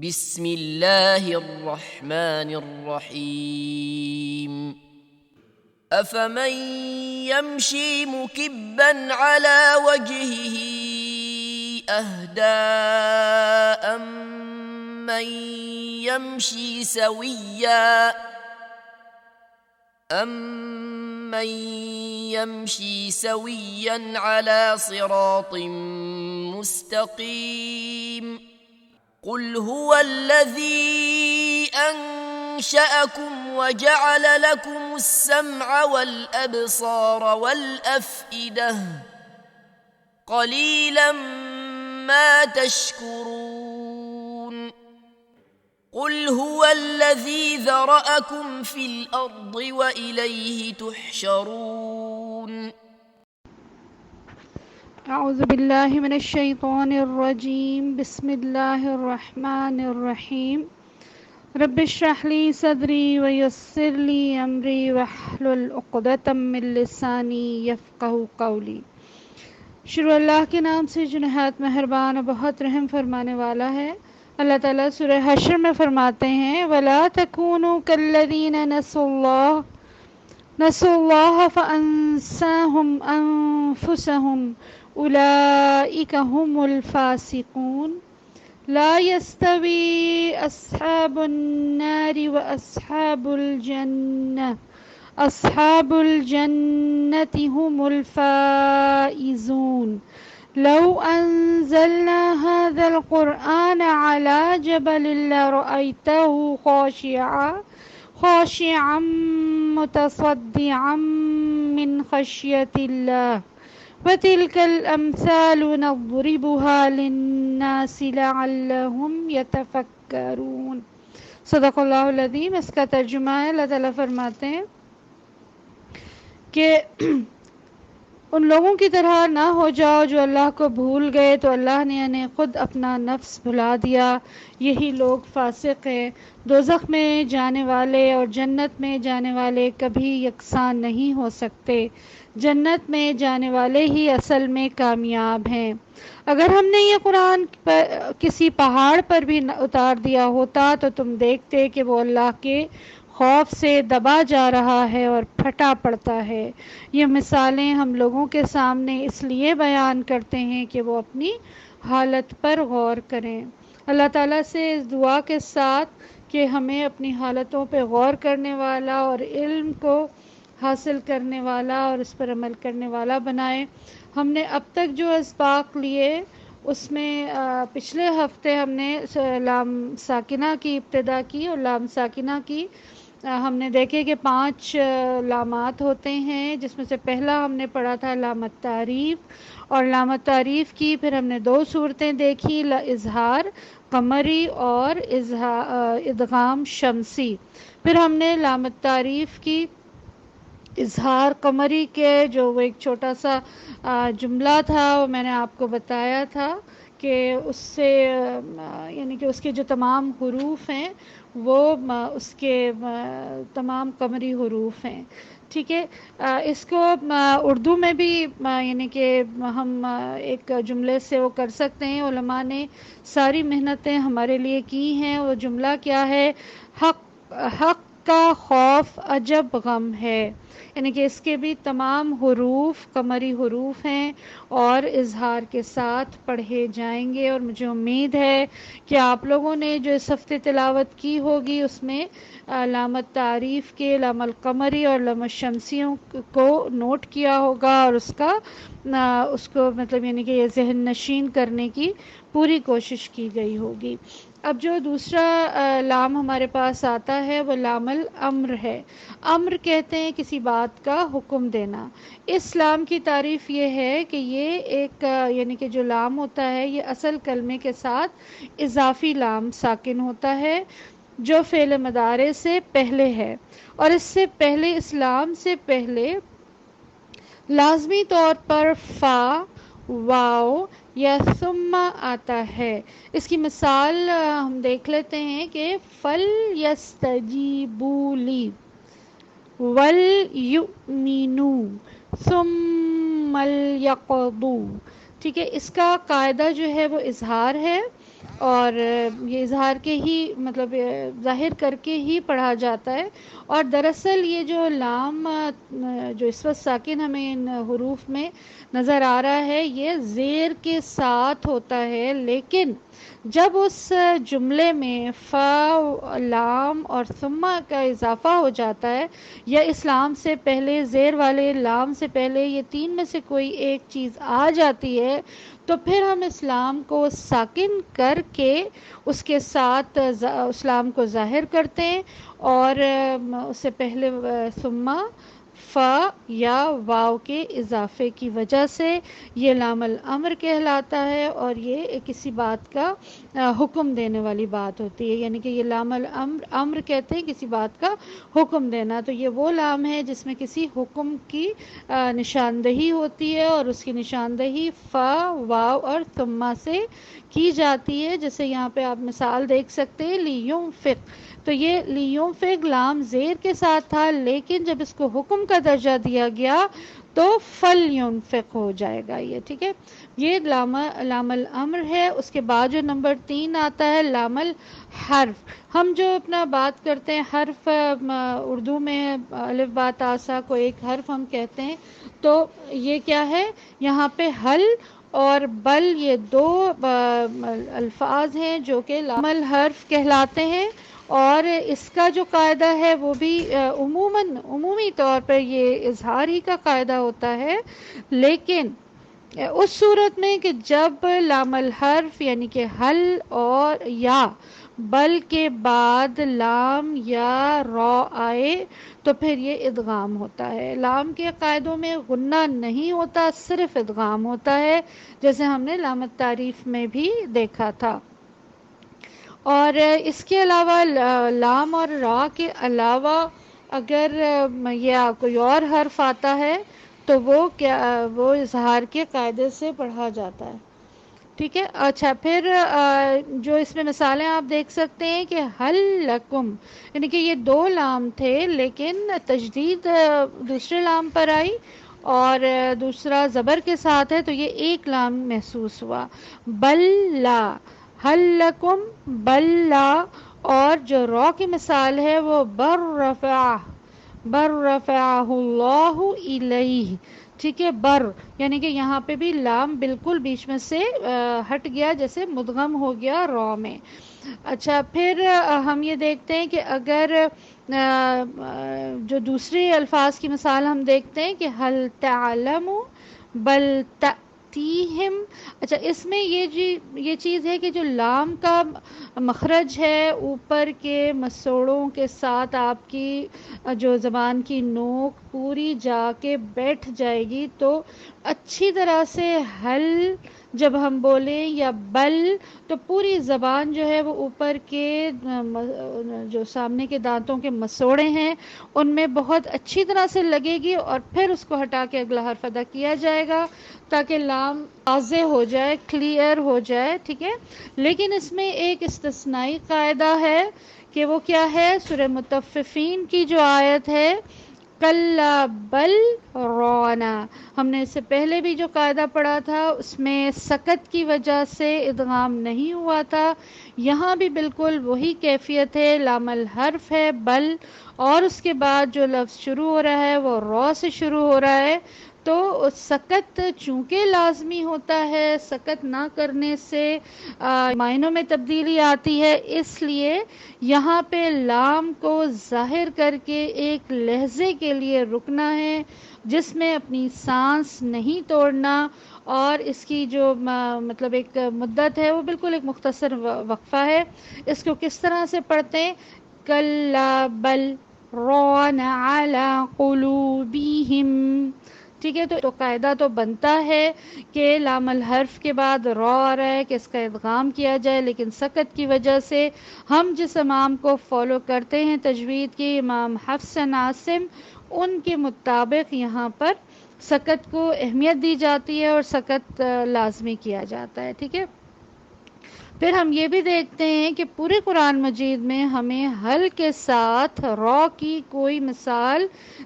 بسم اللہ الرحمن الرحیم افمن يمشي مكبا على وجهه اهدى امن يمشي سويا على صراط مستقيم قل هو الذي أنشأكم وجعل لكم السمع والأبصار والأفئدة قليلا ما تشكرون قل هو الذي ذرأكم في الأرض وإليه تحشرون اعوذ باللہ من الشیطان الرجیم بسم اللہ الرحمن الرحیم رب اشرح لی صدری ویسر لی امری واحلل عقدۃ من لسانی یفقہوا قولی۔ شروع اللہ کے نام سے جو نہایت مہربان اور بہت رحم فرمانے والا ہے۔ اللہ تعالیٰ سورہ حشر میں فرماتے ہیں وَلَا تَكُونُوا كَالَّذِينَ نَسُوا اللَّهَ فَأَنسَاهُمْ أَنفُسَهُمْ أولئك هم الفاسقون لا يستوي أصحاب النار وأصحاب الجنة هم الفائزون لو أنزلنا هذا القرآن على جبل لرأيته خاشعا متصدعا من خشية الله وَتِلْكَ الْأَمْثَالُ نَضْرِبُهَا لِلنَّاسِ لَعَلَّهُمْ يَتَفَكَّرُونَ۔ صدق اللہ العظیم۔ اس کا ترجمہ ہے، اللہ تعالیٰ فرماتے ہیں کہ ان لوگوں کی طرح نہ ہو جاؤ جو اللہ کو بھول گئے تو اللہ نے انہیں خود اپنا نفس بھلا دیا، یہی لوگ فاسق ہیں۔ دوزخ میں جانے والے اور جنت میں جانے والے کبھی یکساں نہیں ہو سکتے، جنت میں جانے والے ہی اصل میں کامیاب ہیں۔ اگر ہم نے یہ قرآن کسی پہاڑ پر بھی اتار دیا ہوتا تو تم دیکھتے کہ وہ اللہ کے خوف سے دبا جا رہا ہے اور پھٹا پڑتا ہے۔ یہ مثالیں ہم لوگوں کے سامنے اس لیے بیان کرتے ہیں کہ وہ اپنی حالت پر غور کریں۔ اللہ تعالیٰ سے اس دعا کے ساتھ کہ ہمیں اپنی حالتوں پہ غور کرنے والا اور علم کو حاصل کرنے والا اور اس پر عمل کرنے والا بنائے۔ ہم نے اب تک جو اسباق لیے اس میں پچھلے ہفتے ہم نے لام ساکنہ کی ابتدا کی اور لام ساکنہ کی ہم نے دیکھے کہ 5 لامات ہوتے ہیں، جس میں سے پہلا ہم نے پڑھا تھا لام التعریف، اور لام التعریف کی پھر ہم نے 2 صورتیں دیکھی، اظہار قمری اور ادغام شمسی۔ پھر ہم نے لام التعریف کی اظہار قمری کے جو وہ ایک چھوٹا سا جملہ تھا وہ میں نے آپ کو بتایا تھا کہ اس سے یعنی کہ اس کے جو تمام حروف ہیں وہ اس کے تمام قمری حروف ہیں، ٹھیک ہے۔ اس کو اردو میں بھی یعنی کہ ہم ایک جملے سے وہ کر سکتے ہیں۔ علماء نے ساری محنتیں ہمارے لیے کی ہیں۔ وہ جملہ کیا ہے؟ حق کا خوف عجب غم ہے، یعنی کہ اس کے بھی تمام حروف قمری حروف ہیں اور اظہار کے ساتھ پڑھے جائیں گے، اور مجھے امید ہے کہ آپ لوگوں نے جو اس ہفتے تلاوت کی ہوگی اس میں لام التعریف کے لام القمری اور لام الشمسیوں کو نوٹ کیا ہوگا اور اس کو مطلب یعنی کہ یہ ذہن نشین کرنے کی پوری کوشش کی گئی ہوگی۔ اب جو دوسرا لام ہمارے پاس آتا ہے وہ لام الامر ہے۔ امر کہتے ہیں کسی بات کا حکم دینا۔ اس لام کی تعریف یہ ہے کہ یہ ایک یعنی کہ جو لام ہوتا ہے یہ اصل کلمے کے ساتھ اضافی لام ساکن ہوتا ہے جو فعل مضارع سے پہلے ہے، اور اس سے پہلے اس لام سے پہلے لازمی طور پر فا، واو یا ثم آتا ہے۔ اس کی مثال ہم دیکھ لیتے ہیں کہ فَلْيَسْتَجِيبُوا لِي وَلْيُؤْمِنُوا ثُمَّ لْيَقْضُوا، ٹھیک ہے۔ اس کا قاعدہ جو ہے وہ اظہار ہے، اور یہ اظہار کے ہی مطلب ظاہر کر کے ہی پڑھا جاتا ہے. اور دراصل یہ جو لام جو اس وقت ساکن ہمیں ان حروف میں نظر آ رہا ہے یہ زیر کے ساتھ ہوتا ہے، لیکن جب اس جملے میں فا، لام اور ثم کا اضافہ ہو جاتا ہے یا اس لام سے پہلے، زیر والے لام سے پہلے یہ تین میں سے کوئی ایک چیز آ جاتی ہے تو پھر ہم اسلام کو ساکن کر کے اس کے ساتھ اسلام کو ظاہر کرتے ہیں، اور اس سے پہلے ثم، فا یا واو کے اضافے کی وجہ سے یہ لام الامر کہلاتا ہے، اور یہ کسی بات کا حکم دینے والی بات ہوتی ہے. یعنی کہ یہ لام الامر، امر کہتے ہیں کسی بات کا حکم دینا، تو یہ وہ لام ہے جس میں کسی حکم کی نشاندہی ہوتی ہے، اور اس کی نشاندہی فا، واو اور ثم سے کی جاتی ہے. جیسے یہاں پہ آپ مثال دیکھ سکتے ہیں لیونفق، تو یہ لیونفق لام زیر کے ساتھ تھا، لیکن جب اس کو حکم کا درجہ دیا گیا تو فلینفق ہو جائے گا یہ. ٹھیک ہے، یہ لام الامر ہے. اس کے بعد جو نمبر 3 آتا ہے لام الحرف. ہم جو اپنا بات کرتے ہیں حرف، اردو میں الف با تا سا کو ایک حرف ہم کہتے ہیں، تو یہ کیا ہے، یہاں پہ حل اور بل یہ دو الفاظ ہیں جو کہ لام الحرف کہلاتے ہیں، اور اس کا جو قاعدہ ہے وہ بھی عمومی طور پر یہ اظہار ہی کا قاعدہ ہوتا ہے، لیکن اس صورت میں کہ جب لام الحرف یعنی کہ حل اور یا بل کے بعد لام یا را آئے تو پھر یہ ادغام ہوتا ہے. لام کے قاعدوں میں غنہ نہیں ہوتا، صرف ادغام ہوتا ہے، جیسے ہم نے لام التعریف میں بھی دیکھا تھا. اور اس کے علاوہ لام اور را کے علاوہ اگر یا کوئی اور حرف آتا ہے تو وہ اظہار کے قاعدے سے پڑھا جاتا ہے. ٹھیک ہے، اچھا پھر جو اس میں مثالیں آپ دیکھ سکتے ہیں کہ حل لکم، یعنی کہ یہ دو لام تھے لیکن تجدید دوسرے لام پر آئی اور دوسرا زبر کے ساتھ ہے تو یہ ایک لام محسوس ہوا. بل لا، حل لکم بل لا. اور جو را کی مثال ہے وہ بر رفعہ اللہ الیہ. ٹھیک ہے، بر یعنی کہ یہاں پہ بھی لام بالکل بیچ میں سے ہٹ گیا، جیسے مدغم ہو گیا را میں. اچھا پھر ہم یہ دیکھتے ہیں کہ اگر جو دوسرے الفاظ کی مثال ہم دیکھتے ہیں کہ حل تعلم بل تأتیہم. اچھا اس میں یہ چیز ہے کہ جو لام کا مخرج ہے اوپر کے مسوڑوں کے ساتھ آپ کی جو زبان کی نوک پوری جا کے بیٹھ جائے گی، تو اچھی طرح سے حل جب ہم بولیں یا بل تو پوری زبان جو ہے وہ اوپر کے جو سامنے کے دانتوں کے مسوڑے ہیں ان میں بہت اچھی طرح سے لگے گی، اور پھر اس کو ہٹا کے اگلا حرف ادا کیا جائے گا تاکہ لام واضح ہو جائے، کلیئر ہو جائے. ٹھیک ہے، لیکن اس میں ایک استثنائی قاعدہ ہے کہ وہ کیا ہے، سورہ مطففین کی جو آیت ہے کلا بل رانا. ہم نے اس سے پہلے بھی جو قاعدہ پڑھا تھا اس میں سکت کی وجہ سے ادغام نہیں ہوا تھا، یہاں بھی بالکل وہی کیفیت ہے، لام الحرف ہے بل، اور اس کے بعد جو لفظ شروع ہو رہا ہے وہ را سے شروع ہو رہا ہے. تو سکت چونکہ لازمی ہوتا ہے، سکت نہ کرنے سے معنوں میں تبدیلی آتی ہے، اس لیے یہاں پہ لام کو ظاہر کر کے ایک لہجے کے لیے رکنا ہے جس میں اپنی سانس نہیں توڑنا، اور اس کی جو مطلب ایک مدت ہے وہ بالکل ایک مختصر وقفہ ہے. اس کو کس طرح سے پڑھتے ہیں، کلا بل ران علی قلوبہم. ٹھیک ہے، تو قاعدہ تو بنتا ہے کہ لام الحرف کے بعد را آ رہا ہے کہ اس کا ادغام کیا جائے، لیکن سکت کی وجہ سے ہم جس امام کو فالو کرتے ہیں تجوید کی، امام حفص عاصم، ان کے مطابق یہاں پر سکت کو اہمیت دی جاتی ہے اور سکت لازمی کیا جاتا ہے. ٹھیک ہے، پھر ہم یہ بھی دیکھتے ہیں کہ پورے قرآن مجید میں ہمیں حل کے ساتھ را کی کوئی مثال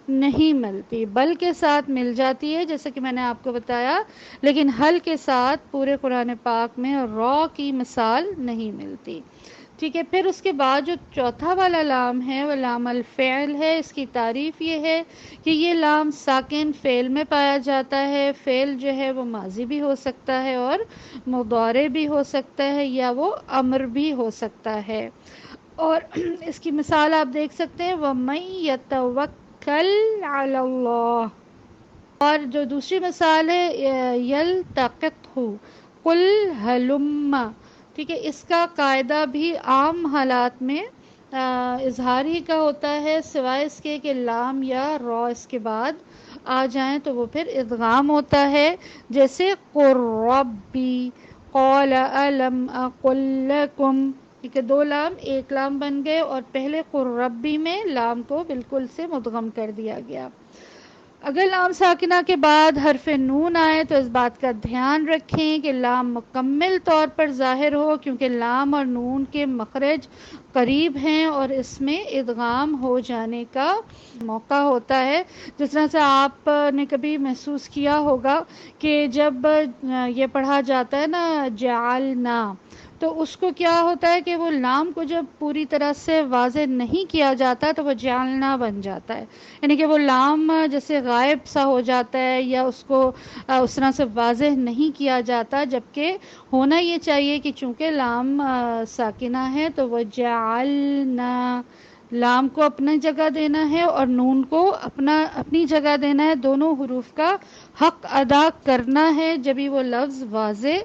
نہیں ملتی، بل کے ساتھ مل جاتی ہے جیسے کہ میں نے آپ کو بتایا، لیکن حل کے ساتھ پورے قرآن پاک میں را کی مثال نہیں ملتی۔ ٹھیک ہے، پھر اس کے بعد جو چوتھا والا لام ہے وہ لام الفعل ہے۔ اس کی تعریف یہ ہے کہ یہ لام ساکن فعل میں پایا جاتا ہے۔ فعل جو ہے وہ ماضی بھی ہو سکتا ہے اور مضارع بھی ہو سکتا ہے یا وہ امر بھی ہو سکتا ہے۔ اور اس کی مثال آپ دیکھ سکتے ہیں وَمَن يَتَوَکَّلْ عَلَى اللَّهِ، اور جو دوسری مثال ہے یلتقطہ قل ہلم، ٹھیک ہے، اس کا قاعدہ بھی عام حالات میں اظہار ہی کا ہوتا ہے، سوائے اس کے کہ لام یا را اس کے بعد آ جائیں تو وہ پھر ادغام ہوتا ہے، جیسے قر ربی قال الم اقل لکم، ٹھیک ہے، دو لام ایک لام بن گئے اور پہلے قر ربی میں لام کو بالکل سے مدغم کر دیا گیا۔ اگر لام ساکنہ کے بعد حرف نون آئے تو اس بات کا دھیان رکھیں کہ لام مکمل طور پر ظاہر ہو، کیونکہ لام اور نون کے مخرج قریب ہیں اور اس میں ادغام ہو جانے کا موقع ہوتا ہے۔ جس طرح سے آپ نے کبھی محسوس کیا ہوگا کہ جب یہ پڑھا جاتا ہے نا جعلنا، تو اس کو کیا ہوتا ہے کہ وہ لام کو جب پوری طرح سے واضح نہیں کیا جاتا تو وہ جعلنا بن جاتا ہے، یعنی کہ وہ لام جیسے غائب سا ہو جاتا ہے یا اس کو اس طرح سے واضح نہیں کیا جاتا، جبکہ ہونا یہ چاہیے کہ چونکہ لام ساکنہ ہے تو وہ جعلنا، لام کو اپنی جگہ دینا ہے اور نون کو اپنی جگہ دینا ہے، دونوں حروف کا حق ادا کرنا ہے، جبھی وہ لفظ واضح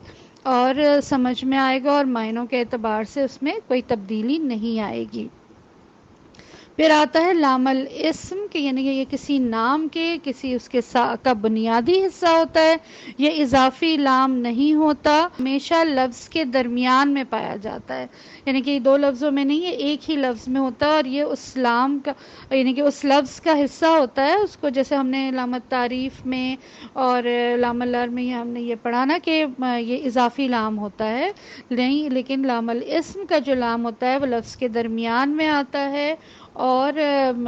اور سمجھ میں آئے گا اور معنوں کے اعتبار سے اس میں کوئی تبدیلی نہیں آئے گی۔ پھر آتا ہے لام الاسم، کہ یعنی کہ یہ کسی نام کے کسی اس کے کا بنیادی حصہ ہوتا ہے، یہ اضافی لام نہیں ہوتا، ہمیشہ لفظ کے درمیان میں پایا جاتا ہے، یعنی کہ دو لفظوں میں نہیں، یہ ایک ہی لفظ میں ہوتا ہے اور یہ اس لام کا یعنی کہ اس لفظ کا حصہ ہوتا ہے۔ اس کو جیسے ہم نے لام التعریف میں اور لام الامر میں ہم نے یہ پڑھا نا کہ یہ اضافی لام ہوتا ہے، نہیں، لیکن لام الاسم کا جو لام ہوتا ہے وہ لفظ کے درمیان میں آتا ہے اور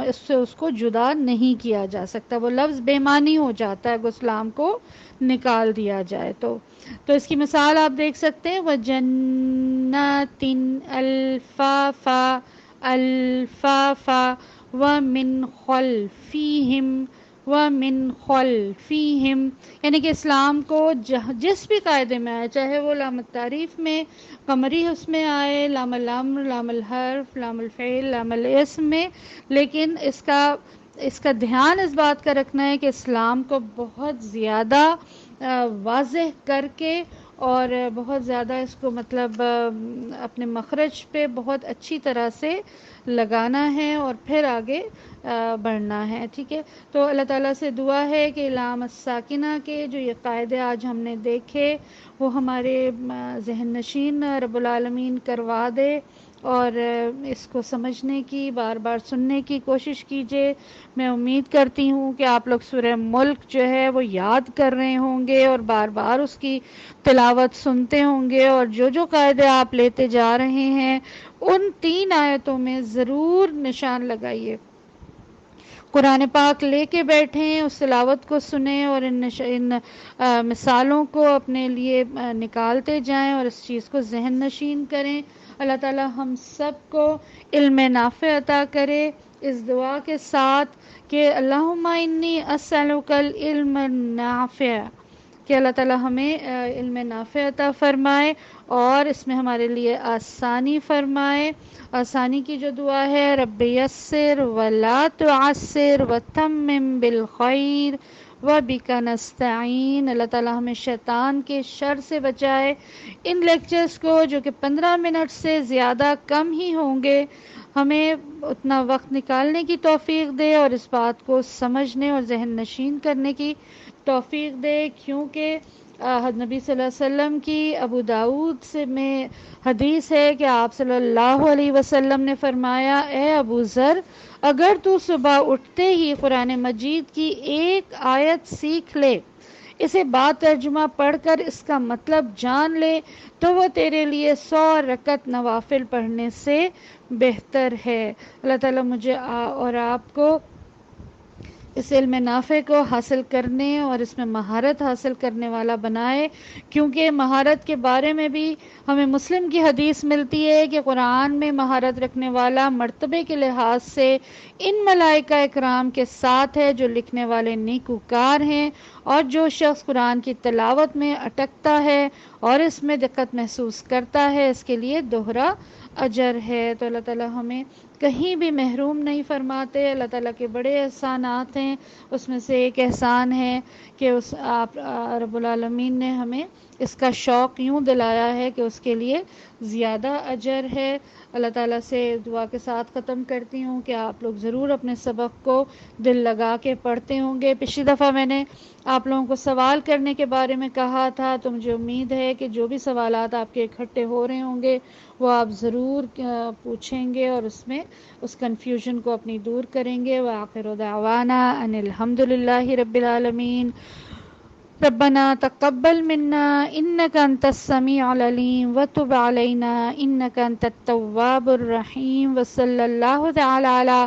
اس سے اس کو جدا نہیں کیا جا سکتا، وہ لفظ بے معنی ہو جاتا ہے اگر اس لام کو نکال دیا جائے تو اس کی مثال آپ دیکھ سکتے ہیں وَجَنَّاتٍ الْفَافَا الْفَافَا وَمِنْ خَلْفِهِمْ وَمِنْ خَلْفِهِمْ، یعنی کہ اسلام کو جس بھی قاعدے میں آئے، چاہے وہ لام التعریف میں قمری اس میں آئے، لام الامر، لام الحرف، لام الفعل، لام الاسم میں، لیکن اس کا دھیان اس بات کا رکھنا ہے کہ اسلام کو بہت زیادہ واضح کر کے اور بہت زیادہ اس کو مطلب اپنے مخرج پہ بہت اچھی طرح سے لگانا ہے اور پھر آگے بڑھنا ہے، ٹھیک ہے۔ تو اللہ تعالیٰ سے دعا ہے کہ لام الساکنہ کے جو یہ قاعدے آج ہم نے دیکھے وہ ہمارے ذہن نشین رب العالمین کروا دے اور اس کو سمجھنے کی، بار بار سننے کی کوشش کیجیے۔ میں امید کرتی ہوں کہ آپ لوگ سورہ ملک جو ہے وہ یاد کر رہے ہوں گے اور بار بار اس کی تلاوت سنتے ہوں گے، اور جو قاعدے آپ لیتے جا رہے ہیں ان 3 آیتوں میں ضرور نشان لگائیے، قرآن پاک لے کے بیٹھیں، اس تلاوت کو سنیں اور ان مثالوں کو اپنے لیے نکالتے جائیں اور اس چیز کو ذہن نشین کریں۔ اللہ تعالی ہم سب کو علم نافع عطا کرے، اس دعا کے ساتھ کہ اللہم انی اسألک العلم النافع، کہ اللہ تعالی ہمیں علم نافع عطا فرمائے اور اس میں ہمارے لیے آسانی فرمائے۔ آسانی کی جو دعا ہے رب یسر ولا تعسر وتمم بالخیر وبک نستعین، اللہ تعالی ہمیں شیطان کے شر سے بچائے۔ ان لیکچرز کو جو کہ 15 منٹ سے زیادہ کم ہی ہوں گے، ہمیں اتنا وقت نکالنے کی توفیق دے اور اس بات کو سمجھنے اور ذہن نشین کرنے کی توفیق دے، کیونکہ نبی صلی اللہ علیہ وسلم کی ابو داؤد سے میں حدیث ہے کہ آپ صلی اللہ علیہ وسلم نے فرمایا، اے ابو ذر، اگر تو صبح اٹھتے ہی قرآن مجید کی ایک آیت سیکھ لے، اسے با ترجمہ پڑھ کر اس کا مطلب جان لے تو وہ تیرے لیے 100 رکعت نوافل پڑھنے سے بہتر ہے۔ اللہ تعالیٰ مجھے اور آپ کو اس علم نافع کو حاصل کرنے اور اس میں مہارت حاصل کرنے والا بنائے، کیونکہ مہارت کے بارے میں بھی ہمیں مسلم کی حدیث ملتی ہے کہ قرآن میں مہارت رکھنے والا مرتبے کے لحاظ سے ان ملائکہ اکرام کے ساتھ ہے جو لکھنے والے نیکوکار ہیں، اور جو شخص قرآن کی تلاوت میں اٹکتا ہے اور اس میں دقت محسوس کرتا ہے اس کے لیے دوہرا اجر ہے۔ تو اللہ تعالیٰ ہمیں کہیں بھی محروم نہیں فرماتے۔ اللہ تعالیٰ کے بڑے احسانات ہیں، اس میں سے ایک احسان ہے کہ آپ رب العالمین نے ہمیں اس کا شوق یوں دلایا ہے کہ اس کے لیے زیادہ اجر ہے۔ اللہ تعالیٰ سے دعا کے ساتھ ختم کرتی ہوں کہ آپ لوگ ضرور اپنے سبق کو دل لگا کے پڑھتے ہوں گے۔ پچھلی دفعہ میں نے آپ لوگوں کو سوال کرنے کے بارے میں کہا تھا، تو مجھے امید ہے کہ جو بھی سوالات آپ کے اکٹھے ہو رہے ہوں گے وہ آپ ضرور پوچھیں گے اور اس میں اس کنفیوژن کو اپنی دور کریں گے۔ وآخر دعوانا ان الحمد للہ رب العالمین۔ ربنا تقبل منا انك انت السميع العليم وتب علينا انك انت التواب الرحيم، وصلى الله تعالى على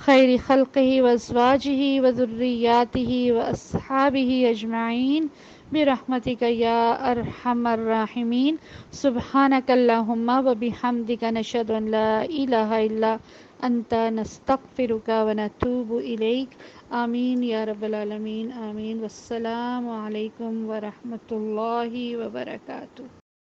خير خلقه وازواجه وذرياته واصحابه اجمعين برحمتك يا ارحم الراحمين۔ سبحانك اللهم وبحمدك نشهد ان لا اله الا انت نستغفرك ونتوب اليك۔ آمین یا رب العالمین، آمین۔ والسلام علیکم ورحمۃ اللہ وبرکاتہ۔